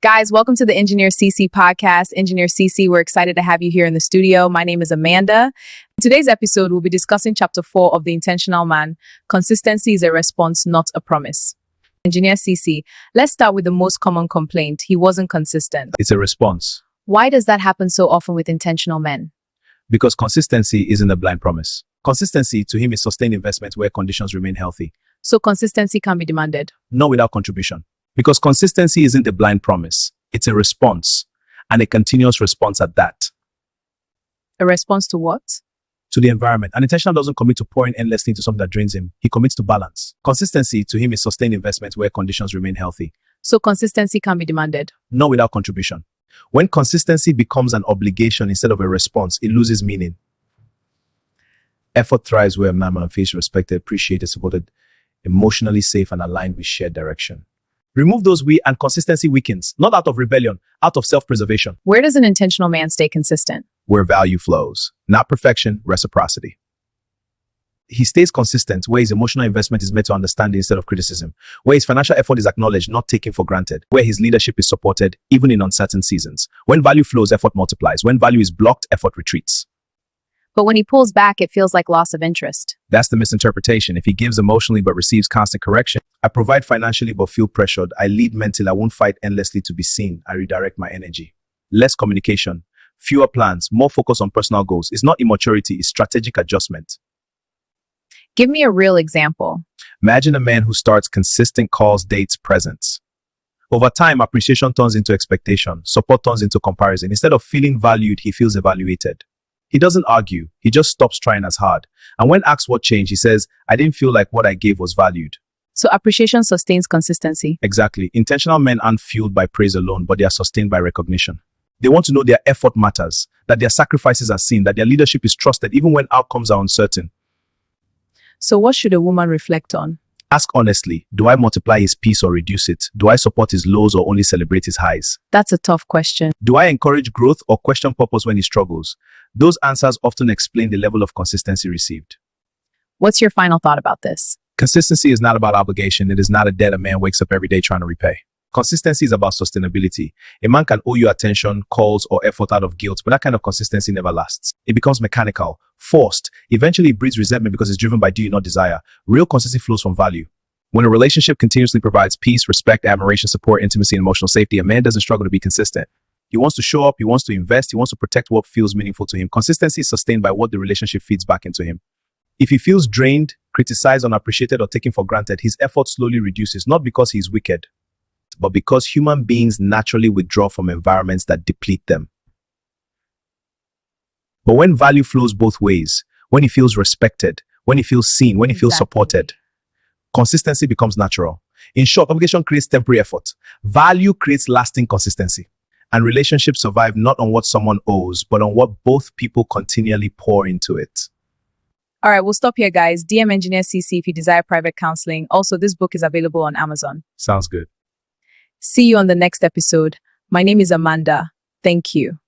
Guys, welcome to the Engineer CC podcast. Engineer CC, we're excited to have you here in the studio. My name is Amanda. In today's episode, we'll be discussing chapter 4 of The Intentional Man. Consistency is a response, not a promise. Engineer CC, let's start with the most common complaint. He wasn't consistent. It's a response. Why does that happen so often with intentional men? Because consistency isn't a blind promise. Consistency to him is sustained investment where conditions remain healthy. So consistency can be demanded. Not without contribution. Because consistency isn't a blind promise. It's a response, and a continuous response at that. A response to what? To the environment. An intentional doesn't commit to pouring endlessly into something that drains him. He commits to balance. Consistency to him is sustained investment where conditions remain healthy. So consistency can be demanded. Not without contribution. When consistency becomes an obligation instead of a response, it loses meaning. Effort thrives where a man feels respected, appreciated, supported, emotionally safe, and aligned with shared direction. Remove those we and consistency weakens, not out of rebellion, out of self-preservation. Where does an intentional man stay consistent? Where value flows, not perfection, reciprocity. He stays consistent where his emotional investment is met to understanding instead of criticism, where his financial effort is acknowledged, not taken for granted, where his leadership is supported, even in uncertain seasons. When value flows, effort multiplies. When value is blocked, effort retreats. But when he pulls back, it feels like loss of interest. That's the misinterpretation. If he gives emotionally but receives constant correction, I provide financially but feel pressured. I lead mentally. I won't fight endlessly to be seen. I redirect my energy. Less communication, fewer plans, more focus on personal goals. It's not immaturity, it's strategic adjustment. Give me a real example. Imagine a man who starts consistent calls, dates, presents. Over time, appreciation turns into expectation. Support turns into comparison. Instead of feeling valued, he feels evaluated. He doesn't argue. He just stops trying as hard. And when asked what changed, he says, I didn't feel like what I gave was valued. So appreciation sustains consistency. Exactly. Intentional men aren't fueled by praise alone, but they are sustained by recognition. They want to know their effort matters, that their sacrifices are seen, that their leadership is trusted even when outcomes are uncertain. So what should a woman reflect on? Ask honestly, do I multiply his peace or reduce it? Do I support his lows or only celebrate his highs? That's a tough question. Do I encourage growth or question purpose when he struggles? Those answers often explain the level of consistency received. What's your final thought about this? Consistency is not about obligation. It is not a debt a man wakes up every day trying to repay. Consistency is about sustainability. A man can owe you attention, calls, or effort out of guilt, but that kind of consistency never lasts. It becomes mechanical, forced. Eventually, it breeds resentment because it's driven by do not desire. Real consistency flows from value. When a relationship continuously provides peace, respect, admiration, support, intimacy, and emotional safety, a man doesn't struggle to be consistent. He wants to show up, he wants to invest, he wants to protect what feels meaningful to him. Consistency is sustained by what the relationship feeds back into him. If he feels drained, criticized, unappreciated, or taken for granted, his effort slowly reduces, not because he's wicked, but because human beings naturally withdraw from environments that deplete them. But when value flows both ways, when he feels respected, when he feels seen, when he feels supported, consistency becomes natural. In short, obligation creates temporary effort. Value creates lasting consistency. And relationships survive not on what someone owes, but on what both people continually pour into it. All right, we'll stop here, guys. DM Engineer CC if you desire private counseling. Also, this book is available on Amazon. Sounds good. See you on the next episode. My name is Amanda. Thank you.